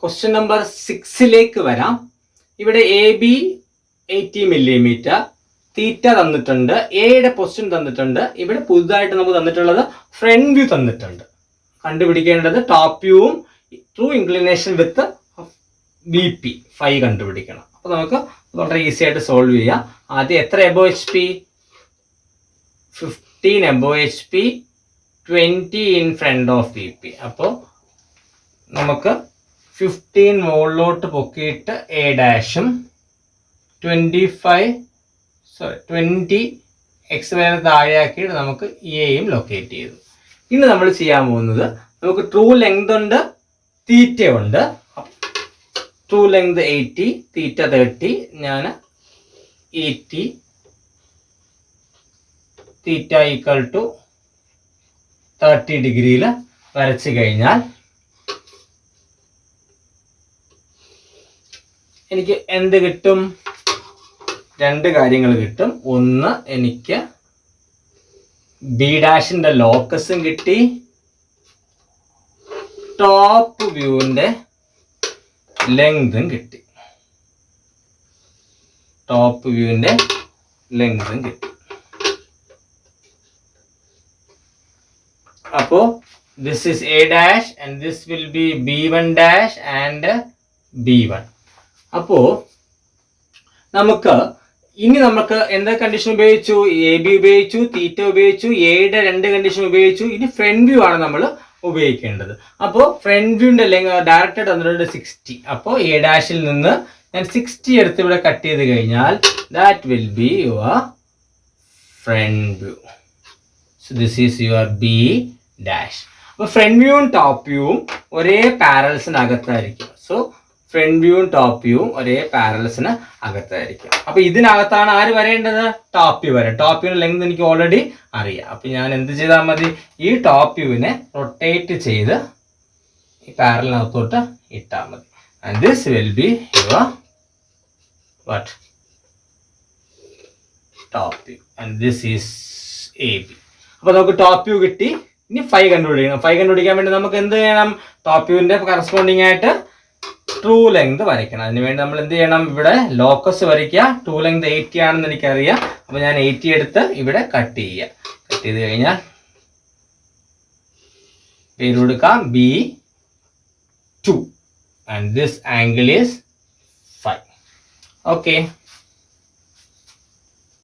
Question number 6ലേക്ക് വരാം. ഇവിടെ AB 80 millimetre, തീറ്റ തന്നിട്ടുണ്ട്, എയുടെ പൊസിഷൻ തന്നിട്ടുണ്ട്. ഇവിടെ പുതുതായിട്ട് നമുക്ക് തന്നിട്ടുള്ളത് ഫ്രണ്ട് വ്യൂ തന്നിട്ടുണ്ട്. കണ്ടുപിടിക്കേണ്ടത് ടോപ്പ് വ്യൂവും ട്രൂ ഇൻക്ലിനേഷൻ വിത്ത് BP 5 കണ്ടുപിടിക്കണം. അപ്പോൾ നമുക്ക് വളരെ ഈസി ആയിട്ട് സോൾവ് ചെയ്യാം. ആദ്യം എത്ര above HP? 15 above HP, 20 in front of BP. അപ്പോൾ നമുക്ക് 15 മുകളിലോട്ട് പൊക്കിയിട്ട് A ഡാഷും 20 X വരെ താഴെയാക്കിയിട്ട് നമുക്ക് എയും ലൊക്കേറ്റ് ചെയ്തു. ഇനി നമ്മൾ ചെയ്യാൻ പോകുന്നത്, നമുക്ക് ട്രൂ ലെങ്ത് ഉണ്ട്, തീറ്റ ഉണ്ട്. ട്രൂ ലെങ്ത് 80, തീറ്റ 30. ഞാൻ 80 തീറ്റ ഈക്വൽ ടു 30 ഡിഗ്രിയിൽ വരച്ചു കഴിഞ്ഞാൽ എനിക്ക് എന്ത് കിട്ടും? രണ്ട് കാര്യങ്ങൾ കിട്ടും. ഒന്ന്, എനിക്ക് ബി ഡാഷിന്റെ ലോക്കസും കിട്ടി, ടോപ്പ് വ്യൂവിന്റെ ലെങ്തും കിട്ടി. ടോപ്പ് വ്യൂവിന്റെ ലെങ്തും കിട്ടി. അപ്പോ this is A dash and this will be B1 dash and B1. അപ്പോ നമുക്ക് എന്തൊക്കെ കണ്ടീഷൻ ഉപയോഗിച്ചു? AB ഉപയോഗിച്ചു, തീറ്റ ഉപയോഗിച്ചു, എയുടെ രണ്ട് കണ്ടീഷൻ ഉപയോഗിച്ചു. ഇനി ഫ്രണ്ട് വ്യൂ ആണ് നമ്മൾ ഉപയോഗിക്കേണ്ടത്. അപ്പോൾ ഫ്രണ്ട് വ്യൂവിന്റെ ഡയറക്റ്റ് തന്നിട്ടുണ്ട് 60. അപ്പോൾ A ഡാഷിൽ നിന്ന് ഞാൻ 60 എടുത്ത് ഇവിടെ കട്ട് ചെയ്ത് കഴിഞ്ഞാൽ that will be your friend view. So this is your B dash. അപ്പോൾ ഫ്രണ്ട് വ്യൂവും ടോപ്പ് വ്യൂവും ഒരേ പാരൽസിനകത്തായിരിക്കും. സോ ഫ്രണ്ട് വ്യൂവും ടോപ്പ് വ്യൂവും ഒരേ പാരൽസിന് അകത്തായിരിക്കും. അപ്പൊ ഇതിനകത്താണ് ആര് വരേണ്ടത്? ടോപ്പ് വ്യൂ വരെ. ടോപ്പ് വ്യൂവിന്റെ ലെങ്ത് എനിക്ക് ഓൾറെഡി അറിയാം. അപ്പൊ ഞാൻ എന്ത് ചെയ്താൽ മതി? ഈ ടോപ്പ് വ്യൂവിനെ റൊട്ടേറ്റ് ചെയ്ത് ഈ പാരലിനകത്തോട്ട് ഇട്ടാൽ മതി. And this will be your what? Top view. And this is AB. അപ്പൊ നമുക്ക് ടോപ്പ് വ്യൂ കിട്ടി. ഇനി 5 കണ്ടുപിടിക്കണം. 5 കണ്ടുപിടിക്കാൻ വേണ്ടി നമുക്ക് എന്ത് ചെയ്യണം? ടോപ്പ് വ്യൂവിന്റെ കറസ്പോണ്ടിങ് ആയിട്ട് ട്രൂ ലെങ്ത് വരയ്ക്കണം. അതിനുവേണ്ടി നമ്മൾ എന്ത് ചെയ്യണം? ഇവിടെ ലോക്കസ് വരയ്ക്കുക. ട്രൂ ലെങ്ത് 80 ആണെന്ന് എനിക്കറിയാം. അപ്പൊ ഞാൻ 80 എടുത്ത് ഇവിടെ കട്ട് ചെയ്യുക. കട്ട് ചെയ്ത് കഴിഞ്ഞാൽ പേര് കൊടുക്കാം B2 and this angle is 5. Okay.